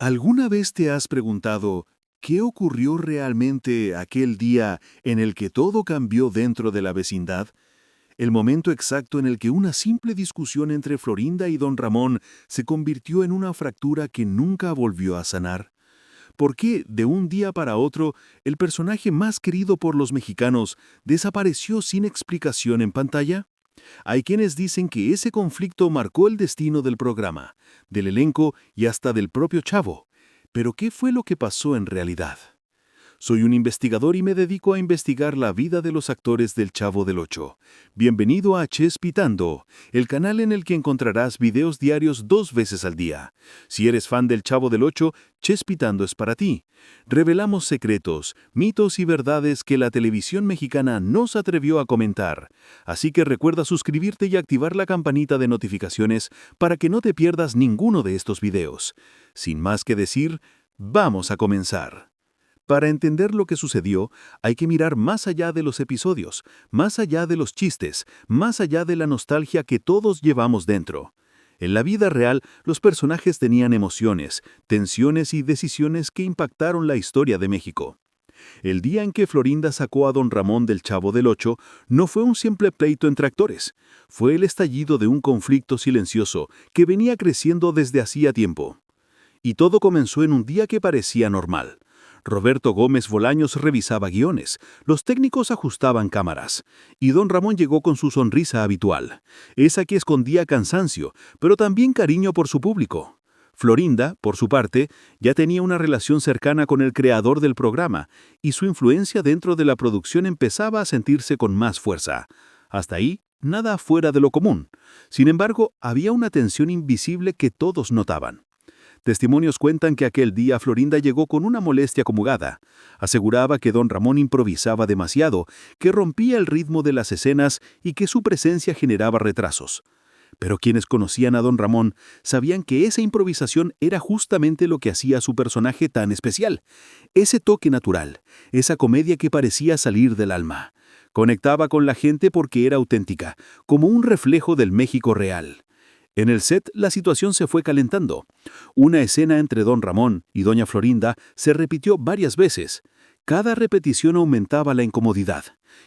¿Alguna vez te has preguntado qué ocurrió realmente aquel día en el que todo cambió dentro de la vecindad? El momento exacto en el que una simple discusión entre Florinda y don Ramón se convirtió en una fractura que nunca volvió a sanar. ¿Por qué, de un día para otro, el personaje más querido por los mexicanos desapareció sin explicación en pantalla? Hay quienes dicen que ese conflicto marcó el destino del programa, del elenco y hasta del propio Chavo. Pero ¿qué fue lo que pasó en realidad? Soy un investigador y me dedico a investigar la vida de los actores del Chavo del Ocho. Bienvenido a Chespitando, el canal en el que encontrarás videos diarios 2 veces al día. Si eres fan del Chavo del Ocho, Chespitando es para ti. Revelamos secretos, mitos y verdades que la televisión mexicana no se atrevió a comentar. Así que recuerda suscribirte y activar la campanita de notificaciones para que no te pierdas ninguno de estos videos. Sin más que decir, vamos a comenzar. Para entender lo que sucedió, hay que mirar más allá de los episodios, más allá de los chistes, más allá de la nostalgia que todos llevamos dentro. En la vida real, los personajes tenían emociones, tensiones y decisiones que impactaron la historia de México. El día en que Florinda sacó a don Ramón del Chavo del Ocho no fue un simple pleito entre actores, fue el estallido de un conflicto silencioso que venía creciendo desde hacía tiempo. Y todo comenzó en un día que parecía normal. Roberto Gómez Bolaños revisaba guiones, los técnicos ajustaban cámaras, y don Ramón llegó con su sonrisa habitual, esa que escondía cansancio, pero también cariño por su público. Florinda, por su parte, ya tenía una relación cercana con el creador del programa, y su influencia dentro de la producción empezaba a sentirse con más fuerza. Hasta ahí, nada fuera de lo común. Sin embargo, había una tensión invisible que todos notaban. Testimonios cuentan que aquel día Florinda llegó con una molestia acumulada. Aseguraba que don Ramón improvisaba demasiado, que rompía el ritmo de las escenas y que su presencia generaba retrasos. Pero quienes conocían a don Ramón sabían que esa improvisación era justamente lo que hacía a su personaje tan especial. Ese toque natural, esa comedia que parecía salir del alma. Conectaba con la gente porque era auténtica, como un reflejo del México real. En el set, la situación se fue calentando. Una escena entre don Ramón y doña Florinda se repitió varias veces. Cada repetición aumentaba la incomodidad.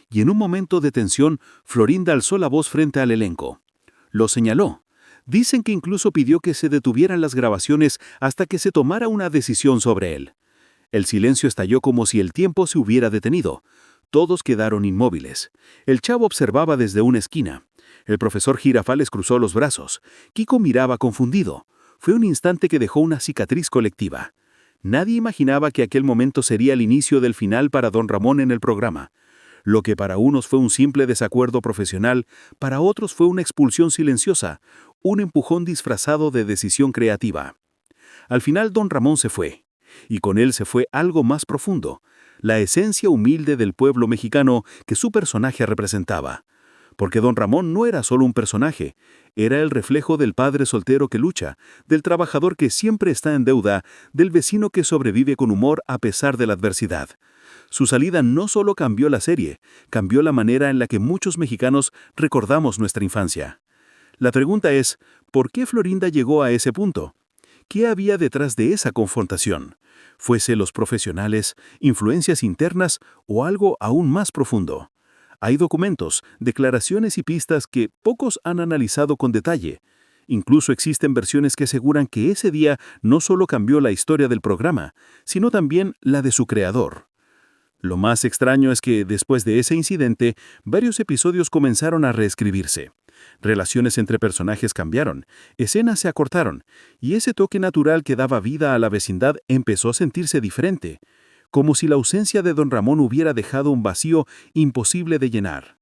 Y en un momento de tensión, Florinda alzó la voz frente al elenco. Lo señaló. Dicen que incluso pidió que se detuvieran las grabaciones hasta que se tomara una decisión sobre él. El silencio estalló como si el tiempo se hubiera detenido. Todos quedaron inmóviles. El Chavo observaba desde una esquina. El profesor Girafales cruzó los brazos. Kiko miraba confundido. Fue un instante que dejó una cicatriz colectiva. Nadie imaginaba que aquel momento sería el inicio del final para don Ramón en el programa. Lo que para unos fue un simple desacuerdo profesional, para otros fue una expulsión silenciosa, un empujón disfrazado de decisión creativa. Al final don Ramón se fue. Y con él se fue algo más profundo, la esencia humilde del pueblo mexicano que su personaje representaba. Porque don Ramón no era solo un personaje, era el reflejo del padre soltero que lucha, del trabajador que siempre está en deuda, del vecino que sobrevive con humor a pesar de la adversidad. Su salida no solo cambió la serie, cambió la manera en la que muchos mexicanos recordamos nuestra infancia. La pregunta es, ¿por qué Florinda llegó a ese punto? ¿Qué había detrás de esa confrontación? ¿Fuese los profesionales, influencias internas o algo aún más profundo? Hay documentos, declaraciones y pistas que pocos han analizado con detalle. Incluso existen versiones que aseguran que ese día no solo cambió la historia del programa, sino también la de su creador. Lo más extraño es que, después de ese incidente, varios episodios comenzaron a reescribirse. Relaciones entre personajes cambiaron, escenas se acortaron, y ese toque natural que daba vida a la vecindad empezó a sentirse diferente, como si la ausencia de don Ramón hubiera dejado un vacío imposible de llenar.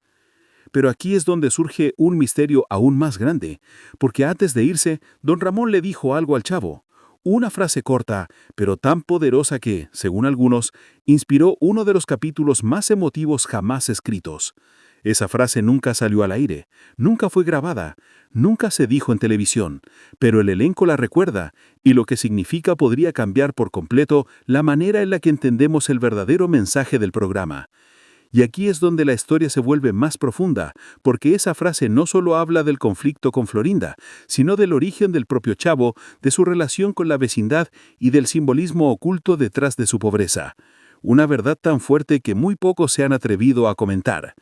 Pero aquí es donde surge un misterio aún más grande, porque antes de irse, don Ramón le dijo algo al Chavo. Una frase corta, pero tan poderosa que, según algunos, inspiró uno de los capítulos más emotivos jamás escritos. Esa frase nunca salió al aire, nunca fue grabada, nunca se dijo en televisión, pero el elenco la recuerda, y lo que significa podría cambiar por completo la manera en la que entendemos el verdadero mensaje del programa. Y aquí es donde la historia se vuelve más profunda, porque esa frase no solo habla del conflicto con Florinda, sino del origen del propio Chavo, de su relación con la vecindad y del simbolismo oculto detrás de su pobreza. Una verdad tan fuerte que muy pocos se han atrevido a comentar.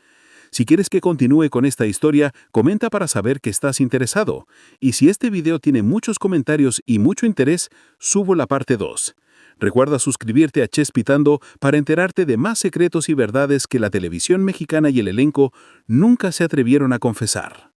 Si quieres que continúe con esta historia, comenta para saber que estás interesado. Y si este video tiene muchos comentarios y mucho interés, subo la parte 2. Recuerda suscribirte a Chespitando para enterarte de más secretos y verdades que la televisión mexicana y el elenco nunca se atrevieron a confesar.